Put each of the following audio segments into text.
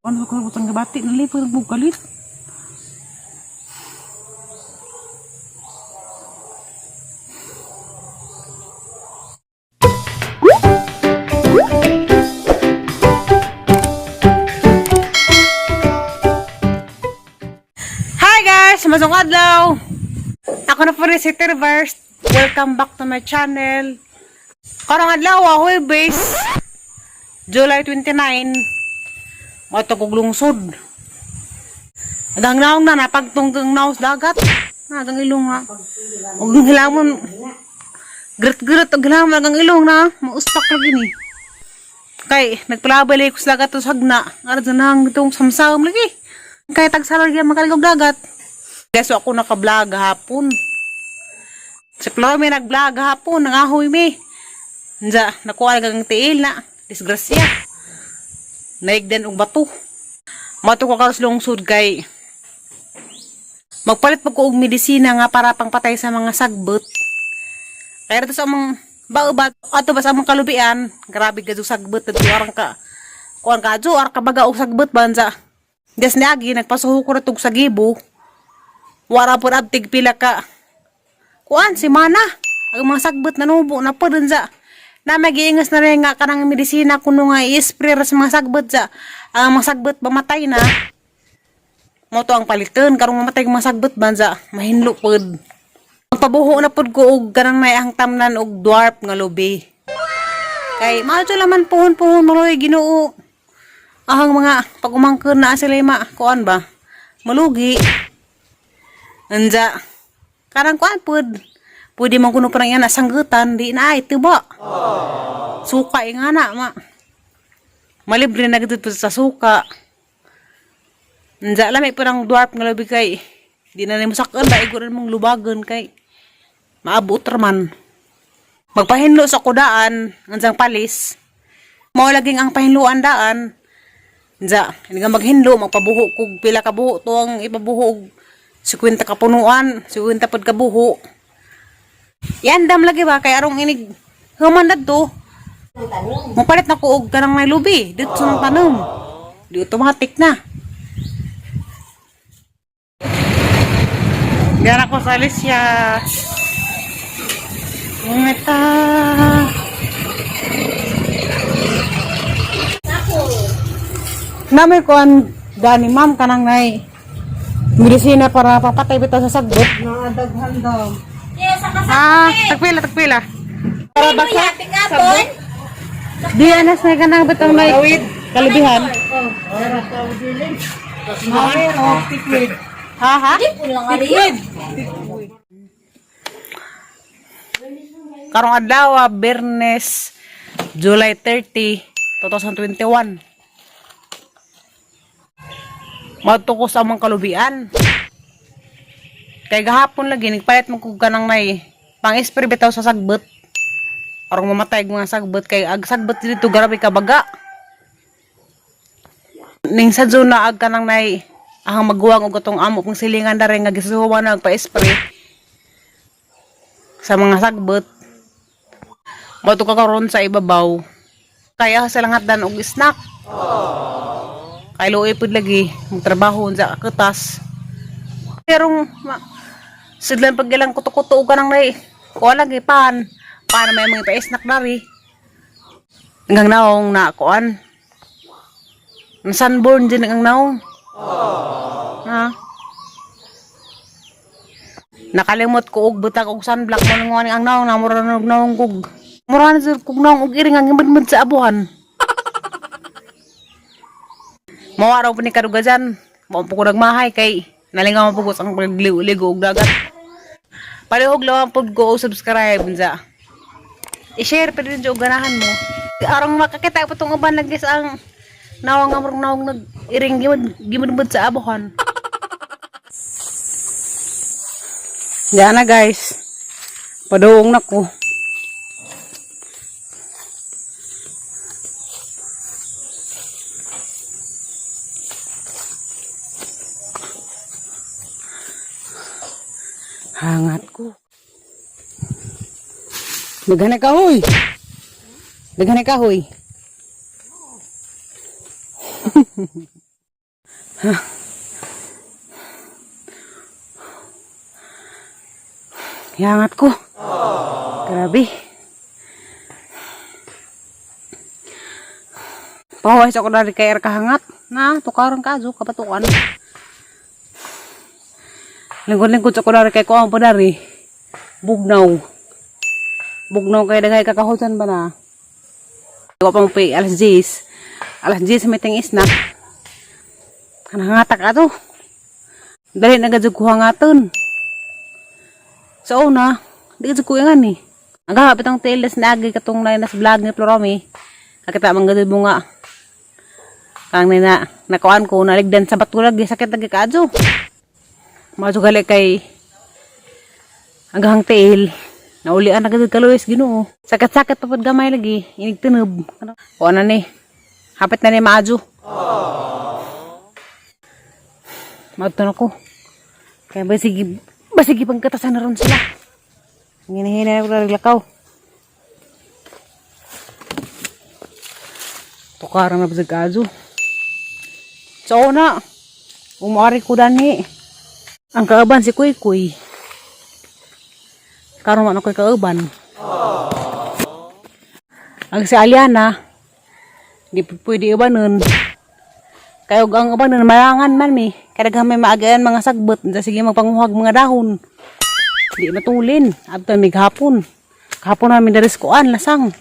Ano ko butang gabati nalipod bugalit. Hi guys, masong adlaw. Ako na po rin si Terverse. Welcome back to my channel. Karang adlaw, ahoy base. July 29. Mato kog lungsod. Agang naong na napagtungtong naos dagat. Agang ilong ha. Ug hilamon. Gret-gret og hilamon agang ilong na. Mauspak lagi ni. Kay nagpalabay ko sa dagat sa hagna. Ara nang itong samsam lagi. Kay tagsalag yan makaligog dagat. Guys, so ako naka-vlog hapon. Sa Klaro may nag-vlog hapon, nangahoy mi. Nja, nakuha nagang tiil na. Disgrasya. Naigdan og bato. Mato ko karos lungsod kay magpalit pag ko og medisina nga para pangpatay sa mga sagbot. Kaya ito sa mga baubat, ato ba sa mga kalubian, grabe ka sagbot at arang ka. Kuan ka jo, ka baga og sagbot banza. Des niagi nagpasuho ko ratog sa gibo. Wara pud abtig pila ka. Kuan si mana. Ang mga sagbot na nubo na po dun sa na magiingas na rin nga kanang medisina kuno nga i-spray sa mga sagbot sa ang mga sagbot mamatay na. Mo to ang paliton karong mamatay ang mga sagbot banza mahinlo pud. Magpabuho na pud ko og kanang may ang tamnan og dwarf nga lubi. Kay maadto laman puhon-puhon maloy Ginoo. Ahang mga pagumangkon na sila ma kuan ba? Malugi. Anja karang kuan pud pwede man kuno parang yan sanggutan di na ay tiba. Suka nga na ma. Malibre na gid sa suka. Anja lami parang dwarf nga labi kay di na nimo sakon ba igor mong lubagon kay maabot man. Magpahinlo sa kudaan anjang palis. Mao laging ang pahinluan daan. Anja hindi nga maghinlo magpabuho kog pila ka buho to ang ipabuho 50 ka punuan, 50 pod ka buho. Yan dam lagi ba kay arong inig human dadto. Mapalit na ko og kanang may lubi dito sa tanom. Di automatic na. Diyan ako sa Alicia. Ngeta. Nami ko an gani ma'am kanang nay medisina para papatay bitaw sa sagbot. Naadaghan daw. Tagpila. Para basa sabon. Di anas na kanang bitang may kalibihan. Tikwid. Ha? Tikwid. Karong adlaw, Biyernes, July 30, 2021. Madto sa among kalubian. Kay gahapon lagi nagpalit man kog kanang may pang-spray bitaw sa sagbot. Arong mamatay mga sagbot kay ag sagbot dito grabe ka baga. Ning sa zona ag kanang nay ahang magguwang og atong amo pang silingan dare nga gisuhuan na agpa-spray sa mga sagbot. Madto ka karon sa ibabaw. Kaya sa langatdan og snack. Kay luoy pud lagi magtrabaho sa ketas. Pero sidlan pag ilang kuto-kuto kanang nay kuan lagi pan para may mga pa-snack dari. Hanggang naong na kuan. Sunburn din ang naong. Ha? Nakalimot ko og butang og sunblock mo ang naong na mura naong kog. Mura na kog naong og iring ang imad sa abuhan. Mawaraw po ni karugajan. Mao po ko nagmahay kay nalingaw mo po ang pagligo og dagat. Palihog lang po ko subscribe sa. I-share pa rin yung ganahan mo. Arang makakita po itong uban lagi sa ang nawang nag-iring gimudbud sa abuhan. Yan na guys. Paduong na ko. Hangat ko. Daghan kahoy. Daghan kahoy. Yangat ko. Grabe. Pawais ako dari kay kahangat. Na, tukaran ka, zo, kapatukan. Lingkod-lingkod ako dari kay kuwang pa dari. Bugnaw. Bugnaw kay dagay kakahutan ba na? Iwa pang pay, alas 10. Alas 10 may ting isnak. Kanangatak ato. Dali nagadzog ko hangaton. Sa una, di ka ko yan ni. Ang kahapit ang tilas na agi katong na nas vlog ni Floromi. Kakita mang gadol mo nga. Kang na nakuan ko naligdan sa batulag sakit lagi kaadyo. Maso gali kay hanggang tail. Naulian na gadol kaluwis Ginoo. Sakit-sakit pa pud gamay lagi, inig tinub. O ana ni. Hapit na ni maadyo. Magtanong ko. Kaya basigi pagkatasan na ron sila. Hina-hina na ko naglakaw. Tukarang na basig kaadyo. So na, umari ko dani. Ang kaaban si Kuy Kuy. Karon man ako'y kaaban. Ang si Aliana, di pwede ibanon. Kaya ang ibanon, malangan man mi. Kaya may maagaan mga sagbot. Sige magpanguhag mga dahon. Di matulin. Abto may gahapon. Gahapon namin daris kuan, lasang.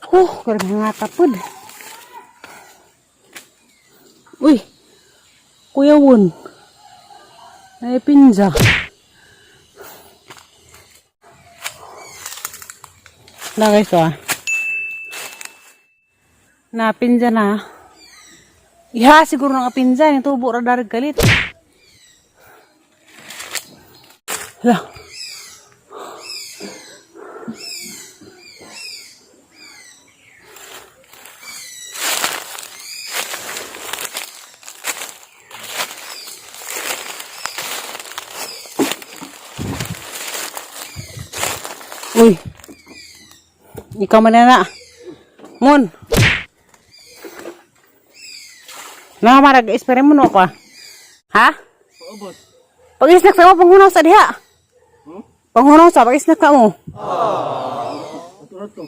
Kaya mga tapod. Uy, Kuya Won. Ay, pinza. Na guys, na pinza na. Iha, siguro nga pinza. Yung tubo ra darig kalit. Hala. Uy. Ikaw man na. Mon. Nakamarag espere mo no ka. Ha? Paubos. Pag-isnak sa mo panghunaw sa diha. Panghunaw sa pag-isnak ka mo. Ato.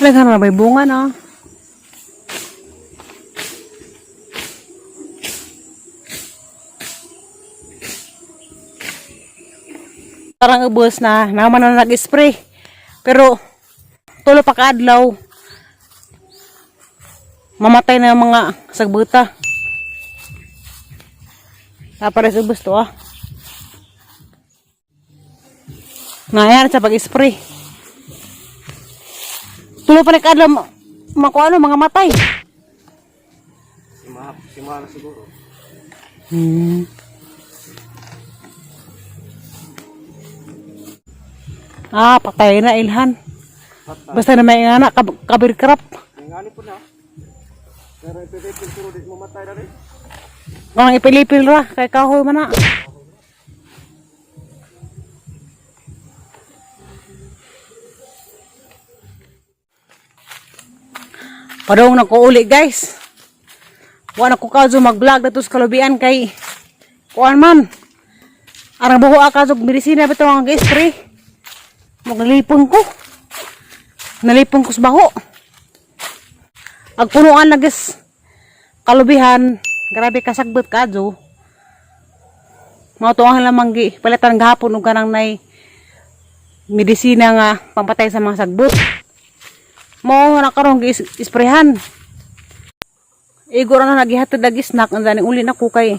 Talaga na may bunga na. Parang ubos na naman na nag-spray. Pero tulo pa kaadlaw. Mamatay na mga sagbuta. Pares ubos to Ngayon sa pag-spray. Tulo pa nagkaadlaw makuano mga matay. Simana siguro. Patay na ilhan. Basta na may anak kabirkrap. Ngani po na. Pero ipilipil siguro di mamatay na rin. Kung ipilipil ra kay kahoy man na. Padong na ko uli guys. Wala ko kazo mag-vlog dito sa kalubian kay kuan man. Arang buho kazo medisina bitaw ang spray. Maglipon ko. Nalipon ko sa baho. Agpunuan na guys. Kalubihan, grabe kasagbot kazo. Mao to ang lamang gi palitan gahapon og kanang nay medisina nga pampatay sa mga sagbot. Mo na karon gi isprehan. Igor na nagihatod lagi snack ang daning uli na ko kay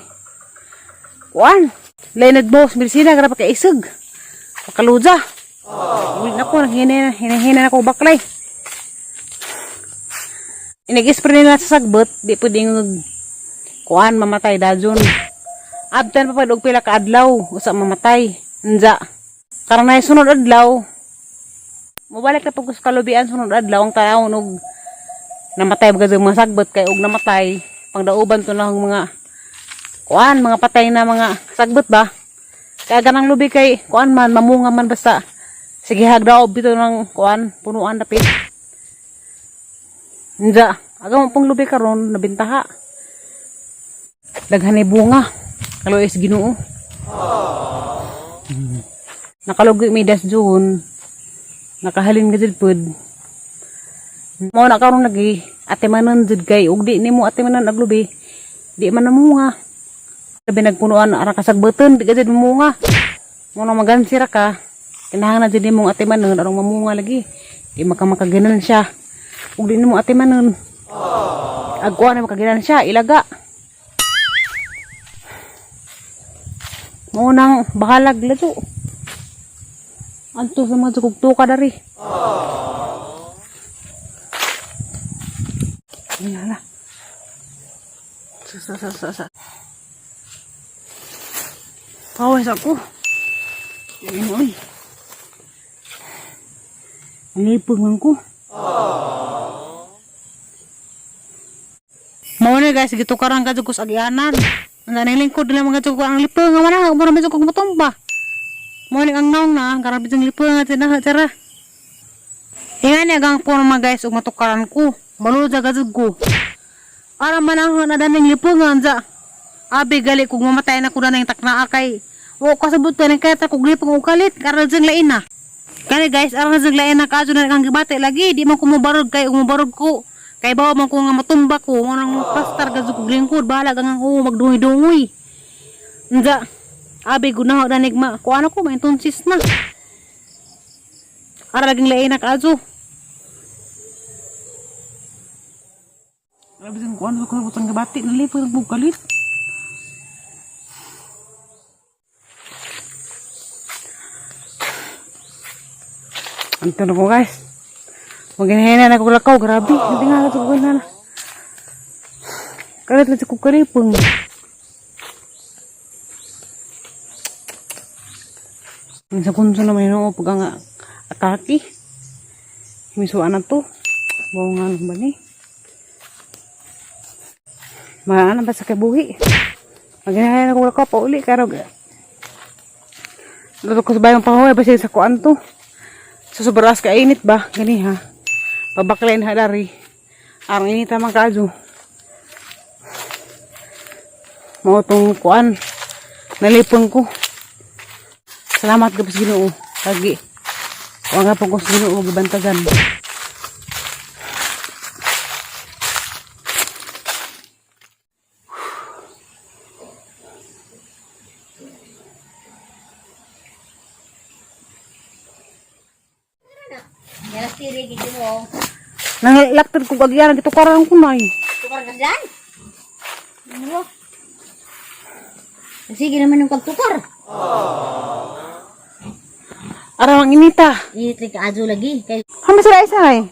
kuan. Leonard boss medisina grabe kay isog. Kaluja. Uli na ko hina na ko baklay. Inig-spray nila sa sagbot, di pwedeng kuan mamatay dajon. Abtan pa pag og pila ka adlaw usa mamatay. Unsa? Karang nay sunod adlaw. Mobalik na pag sa kalubian sunod adlaw ang taon og namatay bagay mga sagbot kay og namatay pangdauban to ng mga kuan mga patay na mga sagbot ba. Kaya ganang lubi kay kuan man mamunga man basta. Sige hagdaob bito ng kuan punuan dapit. Unsa? Aga mo pong lubi karon nabintaha. Daghan ni bunga. Kalois Ginoo. Nakalugi mi das June. Nakahalin gid pud. Mo na karon lagi ate manon jud kay ug di nimo ate manon aglubi. Di man namunga. Sabi nagpunuan ara kasagbeton di gid mamunga. Mo na magansira ka. Kinahanglan jud nimo ate manon arong mamunga lagi. Di makaganan siya. Ug di nimo ate manon. Agkuan na makaganan siya ilaga. Mo nang bahalag lato. Anto sa mga tukog-tuka dari. Ayan. Sa. Pawis ako. Ayan, oy. Nalipog man ko. Mau na guys, gitu karang kajugos agyanan. Ang lingkod nila mga jugos ang lipong. Nga mana, marami jugos matumba. Mau ni ang naong na, karang bitong lipong nga tinaha, tira. Ingan niya gang po mga guys, ug matukaran ko. Malud sa gazug ko. Ara manang na daning lipungan za. Abi gali kung mamatay na ko na ng takna kay. O kasabot ka ng kaya kung lipong ukalit. Karal jeng lain na. Kani guys, aral jeng lain na kaso na kang gibate lagi. Di man ko mubarog kay umubarog ko. Kay bawa man ko nga matumba ko. Manang pastar gazug kong lingkod. Bahala ka nga ko magdungoy-dungoy. Nza. Abi gunaho na nigma. Kung ano ko, may tunsis na. Aral laging lain na kaso. Grabe din ko ano ko butang gabati nalipod ang bukalit. Anto na ko guys. Maghinahina na ko lakaw, grabe. Hindi nga ito ko na. Kalit lang ko karipong. Ang sa kunso na may noo pag ang atake. Misuan na to. Bawangan ba ni? Maana ba sa kabuhi? Maghinahaya na ko lakaw pa uli. Karog. Lato ko sa bayang pahuay. Basta sa kuan to. Sa sobraas ka init ba? Gani ha. Pabaklain ha dari. Arang init naman kaso. Mau tong kuan. Nalipon ko. Salamat ka sa Ginoo. Lagi. Huwag nga po ko sa Ginoo. Gibantagan. Nangalaktan ko gagyaran dito karang kunay. Tukar ka dyan? Ano? Sige naman yung pagtukar. Arawang inita. Itri ka ajo lagi. Kay Hama sila isa eh.